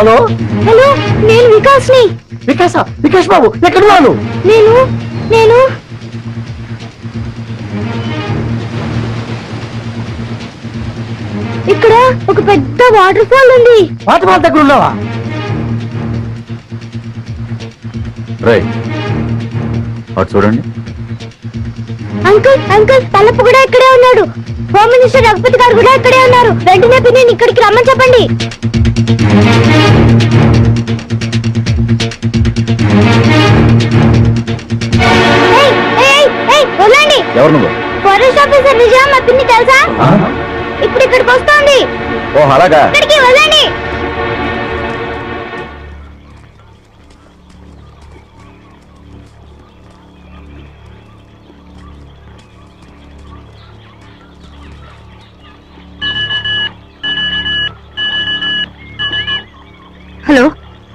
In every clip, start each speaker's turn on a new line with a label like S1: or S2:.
S1: Hello
S2: hello, నేను వికాస్ని.
S1: వికాస్ బాబు ఎక్కడున్నాను?
S2: నేను ఇక్కడ ఒక పెద్ద వాటర్ ఫాల్ ఉంది.
S1: వాటర్ ఫాల్ దగ్గర ఉన్నావా?
S3: అటు చూడండి.
S2: అంకుల్ తలపు కూడా ఇక్కడే ఉన్నాడు. హోమ్ మినిస్టర్ రఘుపతి గారు కూడా ఇక్కడే ఉన్నారు. వెంటనే పిన్ని ఇక్కడికి రమ్మని చెప్పండి. వదలండి.
S3: ఎవరు నువ్వు?
S2: ఫారెస్ట్ ఆఫీసర్ విజయ, మా పిన్ని తెలుసా? ఇప్పుడు ఇక్కడికి వస్తోంది.
S3: ఓ అలాగా.
S2: ఇక్కడికి వదలండి.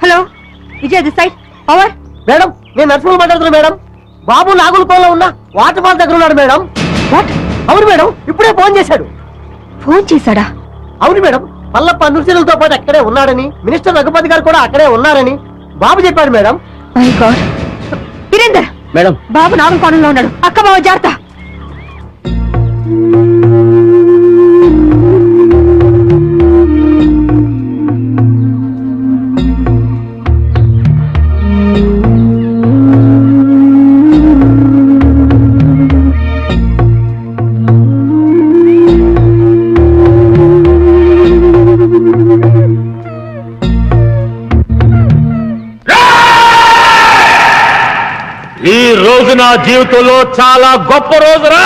S4: Hello Vijay this side power.
S1: Madam, నేను నర్సింహ మాట్లాడుతున్నా మేడం. బాబు నాగులకోలో ఉన్న వాటర్ ఫాల్ దగ్గర ఉన్నాడు మేడం.
S4: వాట్?
S1: అవును మేడం, ఇప్పుడే ఫోన్ చేశాడు.
S4: ఫోన్ చేశాడా?
S1: అవును మేడం, మల్లప్ప నృత్యులతో పాటు అక్కడే ఉన్నాడని, మినిస్టర్ రఘుపతి గారు కూడా అక్కడే ఉన్నారని బాబు చెప్పాడు madam.
S4: My god. Virender,
S1: madam
S4: Babu నాగుల కోణంలో ఉన్నాడు. అక్క బావ జాగ్రత్త.
S5: ఈ రోజు నా జీవితంలో చాలా గొప్ప రోజురా.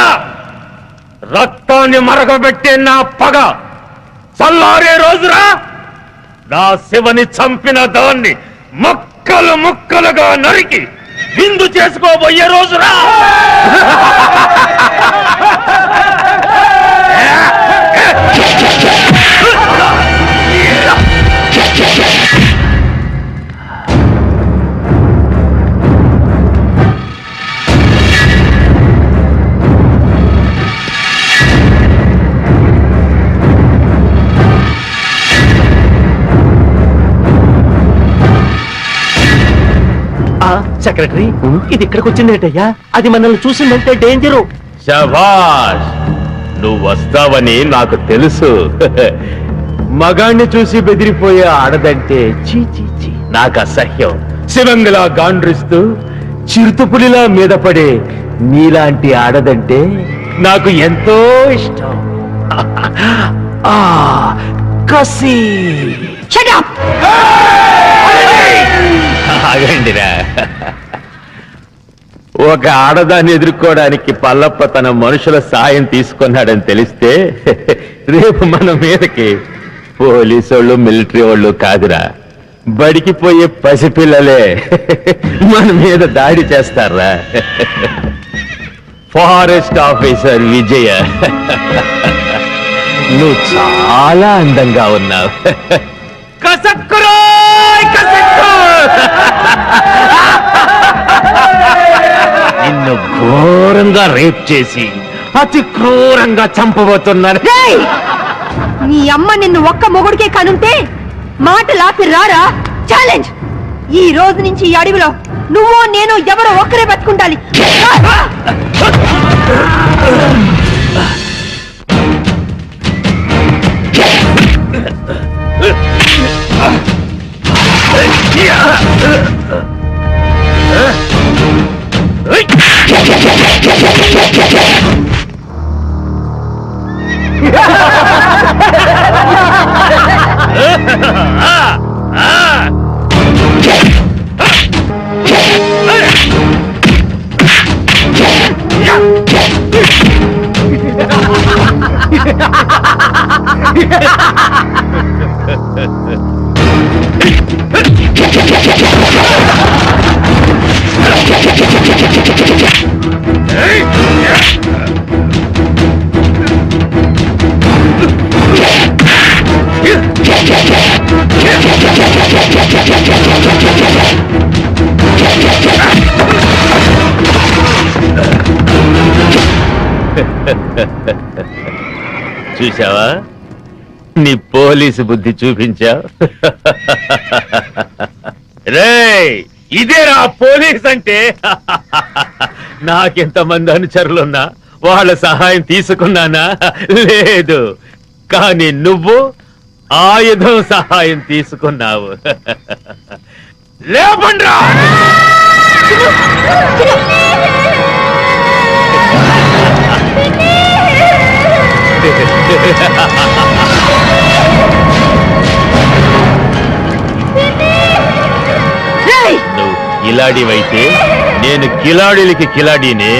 S5: రక్తాన్ని మరగబెట్టే నా పగ చల్లారే రోజురా. నా శివని చంపిన దాన్ని ముక్కలు ముక్కలుగా నరికి విందు చేసుకోబోయే రోజురా.
S1: సెక్రటరీ, ఇది ఇక్కడికి వచ్చిందేటయ్యా? అది మనల్ని చూసిందంటే డేంజరు.
S5: శభాష్, నువ్వు వస్తావని నాకు తెలుసు. మగాణ్ణి చూసి బెదిరిపోయే ఆడదంటే చీ చీ చీ నాకు అసహ్యం. శివంగిలా గాండ్రిస్తూ చిరుతుపులిలా మీద పడే నీలాంటి ఆడదంటే నాకు ఎంతో ఇష్టం. ఆ కసి. ఆగండిరా. ఒక ఆడదాన్ని ఎదుర్కోవడానికి పల్లప్ప తన మనుషుల సాయం తీసుకున్నాడని తెలిస్తే రేపు మన మీదకి పోలీసు వాళ్ళు, మిలిటరీ వాళ్ళు కాదురా, బడికి పోయే పసిపిల్లలే మన మీద దాడి చేస్తారా. ఫారెస్ట్ ఆఫీసర్ విజయ, నువ్వు చాలా అందంగా ఉన్నావు. నిన్ను ఘోరంగా రేప్ చేసి అతి క్రూరంగా చంపబోతున్నారు.
S4: నీ అమ్మ నిన్ను ఒక్క మొగుడికే కనుంటే మాటలాపి రారా. ఛాలెంజ్. ఈ రోజు నుంచి ఈ అడవిలో నువ్వు నేను ఎవరో ఒక్కరే బతుకుండాలి.
S5: చూసావా, నీ పోలీసు బుద్ధి చూపించా రేయ్ ఇదేరా పోలీస్ అంటే నాకెంతమంది అనుచరులున్నా వాళ్ళ సహాయం తీసుకున్నానా లేదు కానీ నువ్వు ఆయుధం సహాయం తీసుకున్నావు లేపండ్రా నువ్వు కిలాడివైతే నేను కిలాడీలకి కిలాడీనే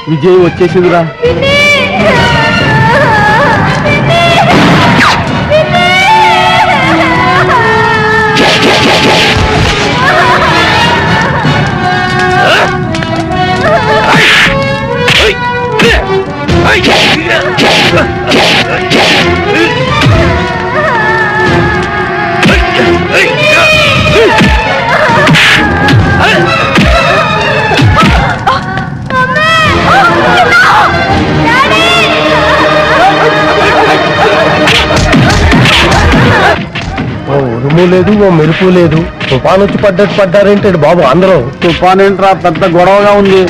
S3: విజయ్ వచ్చేసిందిరా.
S1: ఉరుము లేదు ఓ మెరుపు లేదు తుఫాన్ వచ్చి పడ్డట్టు పడ్డారేంటి బాబు అందరూ
S3: తుఫాన్ ఏంట్రా పెద్ద గొడవగా ఉంది.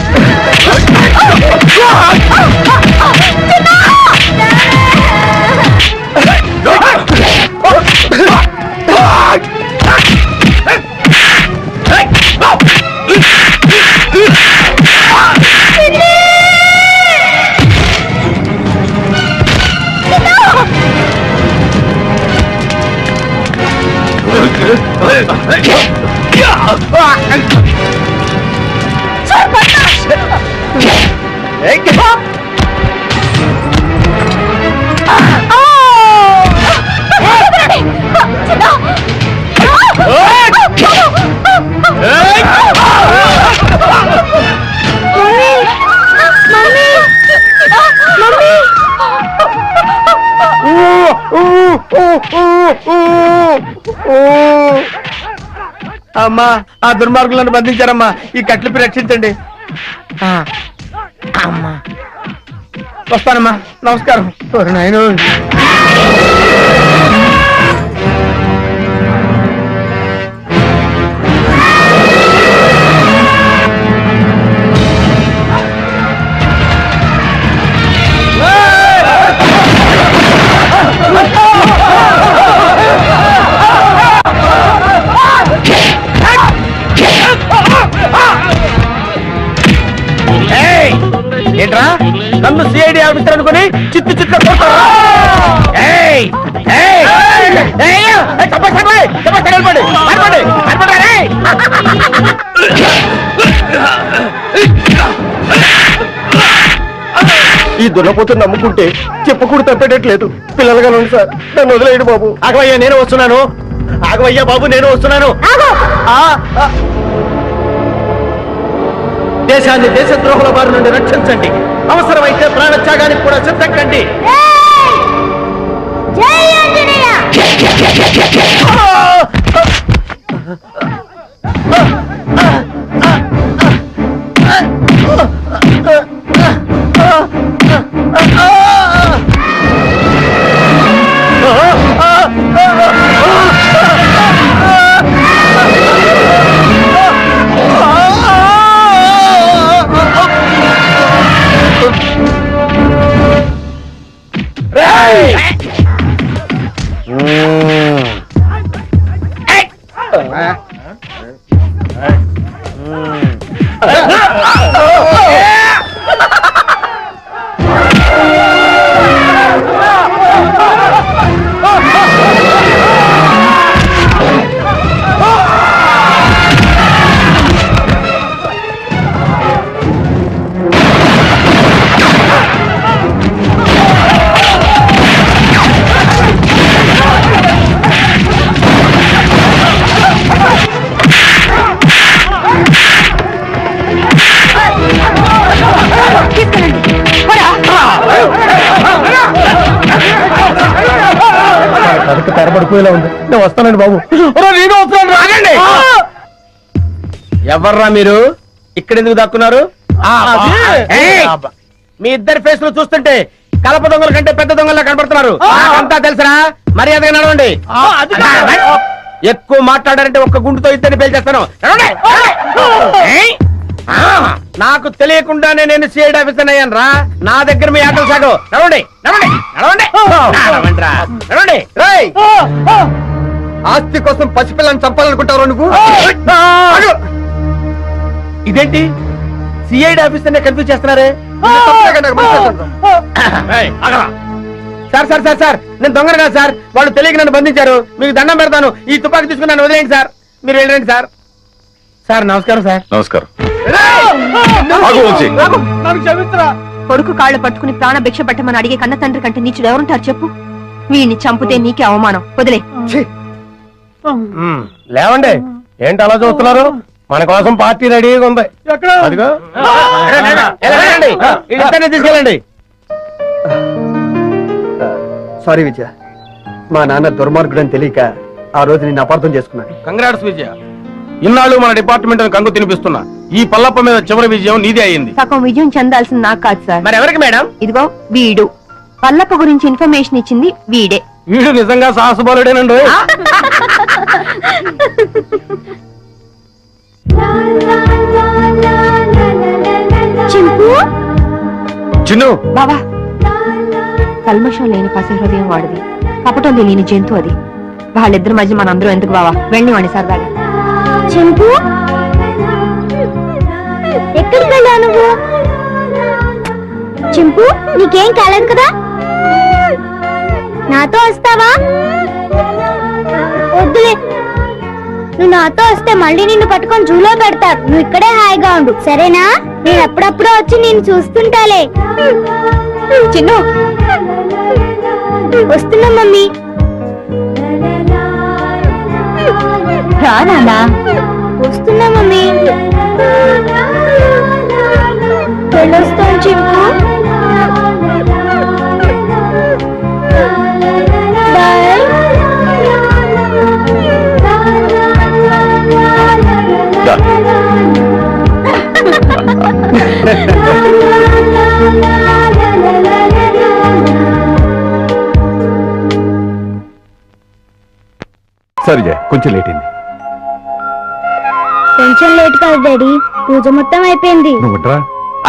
S1: అమ్మా ఆ దుర్మార్గులను బంధించారమ్మా ఈ కట్లిపి రక్షించండి. అమ్మా వస్తానమ్మా నమస్కారం. నాయన ఏంట్రా నన్ను సిఐడి ఆఫీసర్ అనుకుని చిత్తు చిత్తు ఈ దున్నపోతుని నమ్ముకుంటే చెప్పకూడదు తప్పేటట్లేదు. పిల్లలుగా ఉంది సార్ నన్ను వదిలేయండి బాబు. ఆగవయ్యా నేను వస్తున్నాను. ఆగవయ్యా బాబు నేను వస్తున్నాను. దేశాన్ని దేశద్రోహుల బారి నుండి రక్షించండి. అవసరమైతే ప్రాణత్యాగానికి కూడా సిద్ధం కండి. తెరపడిపోయేలా ఉంది. నేను వస్తానండి బాబు. నేను వస్తున్నాను. రాగండి. ఎవర్రా మీరు? ఇక్కడ ఎందుకు దక్కున్నారు? మీ ఇద్దరి ఫేస్ లో చూస్తుంటే కలప దొంగల కంటే పెద్ద దొంగలా కనబడుతున్నారు. అంతా తెలుసరా? మర్యాదగా నడవండి. ఎక్కువ మాట్లాడారంటే ఒక్క గుండుతో ఇద్దరిని పేల్చేస్తాను. నాకు తెలియకుండానే నేను సిఐడి ఆఫీసర్ అయ్యాను రా. నా దగ్గర మీ ఆటలు సాగు. నడవండి నడవండి నడవండి నడవండి. రేయ్, ఆస్తి కోసం పసిపిల్లని చంపాలనుకుంటావు నువ్వు? ఇదేంటి సిఐడి ఆఫీసర్ కన్ఫ్యూజ్ చేస్తున్నారే? సార్ సార్ సార్ సార్ నేను దొంగను కాదు సార్. వాళ్ళు తెలియక నన్ను బంధించారు. మీకు దండం పెడతాను. ఈ తుపాకీ తీసుకుని నన్ను వదిలేయండి సార్. మీరు వెళ్ళండి సార్. సార్ నమస్కారం సార్.
S5: నమస్కారం.
S4: కొడుకు కాళ్ళు పట్టుకుని ప్రాణ భిక్ష పెట్టమని అడిగే కన్న తండ్రి కంటే నీచుడు ఎవరుంటారు చెప్పు? వీడిని చంపితే నీకే అవమానం. వదిలే.
S1: లేవండి. ఏంటి అలా చూస్తున్నారు? మన కోసం పార్టీ రెడీగా ఉంది. అదిగో తీసుకెళ్ళండి. సారీ విజయ, మా నాన్న దుర్మార్గుడని తెలియక ఆ రోజు నేను అపార్థం చేసుకున్నాను.
S3: కంగ్రాట్స్ విజయ. ఇన్నాళ్ళు మన డిపార్ట్మెంట్ కంగు తినిపిస్తున్నా. ఈ పల్లప్ప మీద చివరి విజయం నీదే అయింది.
S4: సగం విజయం చెందాల్సింది నాకు కాదు సార్.
S1: మరి ఎవరికి మేడం?
S4: ఇదిగో వీడు. పల్లప్ప గురించి ఇన్ఫర్మేషన్ ఇచ్చింది వీడే.
S3: వీడు నిజంగా సాహసబాలుడేనండి.
S2: చింపు,
S5: చిన్ను,
S4: బావా, కల్మషం లేని పసి హృదయం వాడిది, కపటం తెలియని జంతు అది. వాళ్ళిద్దరి మధ్య మనందరం ఎందుకు బావా? వెళ్ళి వాణి సరదాగా.
S2: చింపు, ఎక్కడికి వెళ్ళావు నువ్వు? చింపు, నీకేం కాలేదు కదా? నాతో వస్తావా? వద్దులే, నువ్వు నాతో వస్తే మళ్ళీ నిన్ను పట్టుకొని జూలో పెడతారు. నువ్వు ఇక్కడే హాయిగా ఉండు, సరేనా? నేను అప్పుడప్పుడు వచ్చి నేను చూస్తుంటాలే.
S4: చిన్ను,
S2: వస్తున్నా మమ్మీ.
S4: రా నాన్నా.
S2: వస్తున్నా మమ్మీ. వెళ్ళొస్తాను చింపు. బాయ్.
S5: దా.
S3: సరే జయ, కొంచెం లేట్ అయింది.
S2: కొంచెం లేట్ కాదు డాడీ, పూజ మొత్తం అయిపోయింది.
S3: నువ్వుట్రా.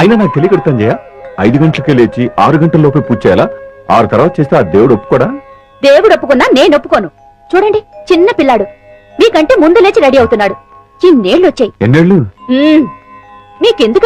S3: అయినా నాకు తెలియకడతాను జయ. 5 గంటలకే లేచి 6 గంటల లోపే పూజ చేయాలా? 6 తర్వాత చేస్తే ఆ దేవుడు ఒప్పుకోడా?
S4: దేవుడు ఒప్పుకున్నా నేను ఒప్పుకోను. చూడండి, చిన్న పిల్లాడు మీకంటే ముందు లేచి రెడీ అవుతున్నాడు. ఇన్నేళ్ళు వచ్చాయి.
S3: ఎన్నేళ్ళు?
S4: మీకెందుకు